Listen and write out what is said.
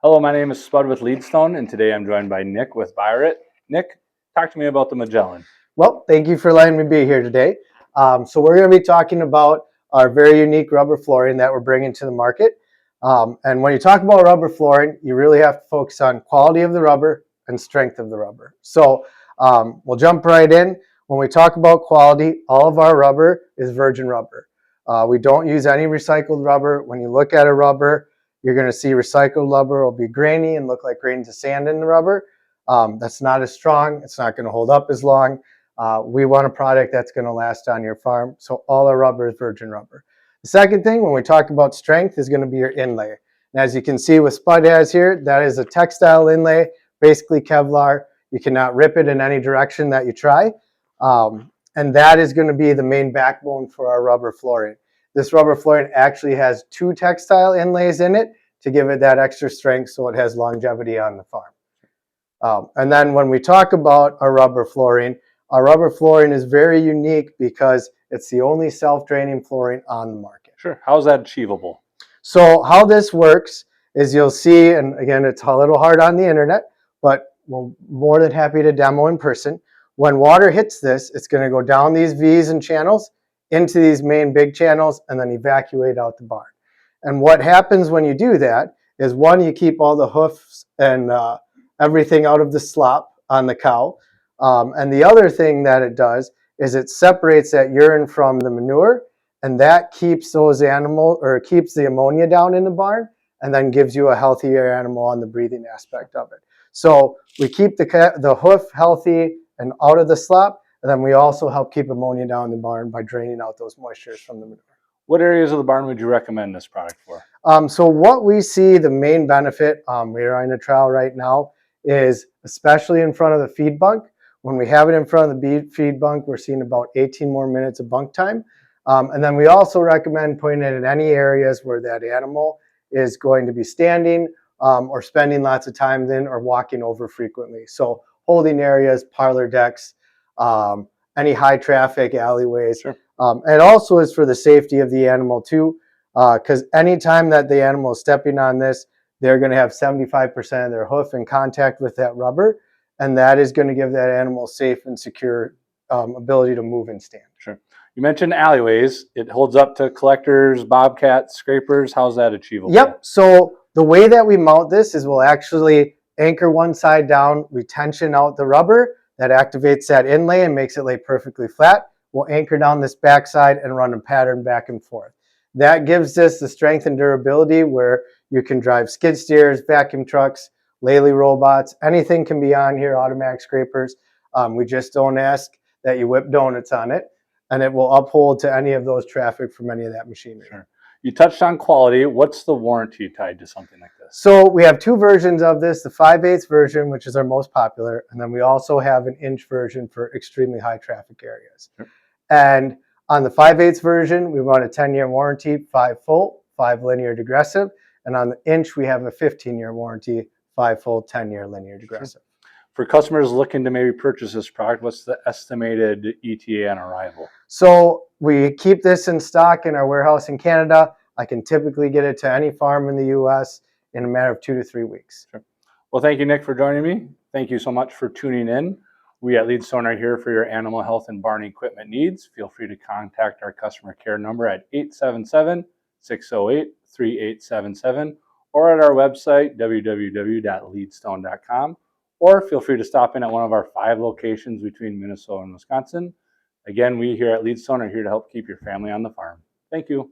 Hello, my name is Spud with Leedstone, and today I'm joined by Nick with Bioret. Nick, talk to me about the Magellan. Well, thank you for letting me be here today. So we're going to be talking about our very unique rubber flooring that we're bringing to the market. And when you talk about rubber flooring, you really have to focus on quality of the rubber and strength of the rubber. So we'll jump right in. When we talk about quality, all of our rubber is virgin rubber. We don't use any recycled rubber. When you look at a rubber, you're going to see recycled rubber will be grainy and look like grains of sand in the rubber. That's not as strong. It's not going to hold up as long. We want a product that's going to last on your farm. So all our rubber is virgin rubber. The second thing, when we talk about strength, is going to be your inlay. And as you can see with Spud has here, that is a textile inlay, basically Kevlar. You cannot rip it in any direction that you try. And that is going to be the main backbone for our rubber flooring. This rubber flooring actually has 2 textile inlays in it to give it that extra strength so it has longevity on the farm. And then when we talk about our rubber flooring is very unique because it's the only self-draining flooring on the market. Sure. How is that achievable? So how this works is you'll see, and again, it's a little hard on the internet, but we're more than happy to demo in person. When water hits this, it's going to go down these V's and channels into these main big channels and then evacuate out the barn. And what happens when you do that is, one, you keep all the hoofs and everything out of the slop on the cow. And the other thing that it does is it separates that urine from the manure, and that keeps those animals, or keeps the ammonia down in the barn, and then gives you a healthier animal on the breathing aspect of it. So we keep the hoof healthy and out of the slop, and then we also help keep ammonia down in the barn by draining out those moistures from the manure. What areas of the barn would you recommend this product for? So what we see the main benefit, we are in a trial right now, is especially in front of the feed bunk. When we have it in front of the feed bunk, we're seeing about 18 more minutes of bunk time. And then we also recommend putting it in any areas where that animal is going to be standing or spending lots of time in, or walking over frequently. So holding areas, parlor decks, any high traffic alleyways. Sure. And also is for the safety of the animal too, because anytime that the animal is stepping on this, they're going to have 75% of their hoof in contact with that rubber, and that is going to give that animal safe and secure ability to move and stand. Sure. You mentioned alleyways. It holds up to collectors, bobcats, scrapers. How's that achievable? Yep. So the way that we mount this is we'll actually anchor one side down, we tension out the rubber, that activates that inlay and makes it lay perfectly flat. We'll anchor down this backside and run a pattern back and forth. That gives this the strength and durability where you can drive skid steers, vacuum trucks, Lely robots, anything can be on here, automatic scrapers. We just don't ask that you whip donuts on it, and it will uphold to any of those traffic from any of that machinery. Sure. You touched on quality. What's the warranty tied to something like this? So we have 2 versions of this, the 5/8 version, which is our most popular, and then we also have an inch version for extremely high traffic areas. Sure. And on the 5/8 version, we run a 10-year warranty, 5 full, 5 linear degressive, and on the inch, we have a 15-year warranty, 5 full, 10-year linear degressive. For customers looking to maybe purchase this product, what's the estimated ETA on arrival? So we keep this in stock in our warehouse in Canada. I can typically get it to any farm in the US in a matter of 2 to 3 weeks. Sure. Well, thank you, Nick, for joining me. Thank you so much for tuning in. We at Leedstone are here for your animal health and barn equipment needs. Feel free to contact our customer care number at 877-608-3877 or at our website, www.leedstone.com. Or feel free to stop in at one of our 5 locations between Minnesota and Wisconsin. Again, we here at Leedstone are here to help keep your family on the farm. Thank you.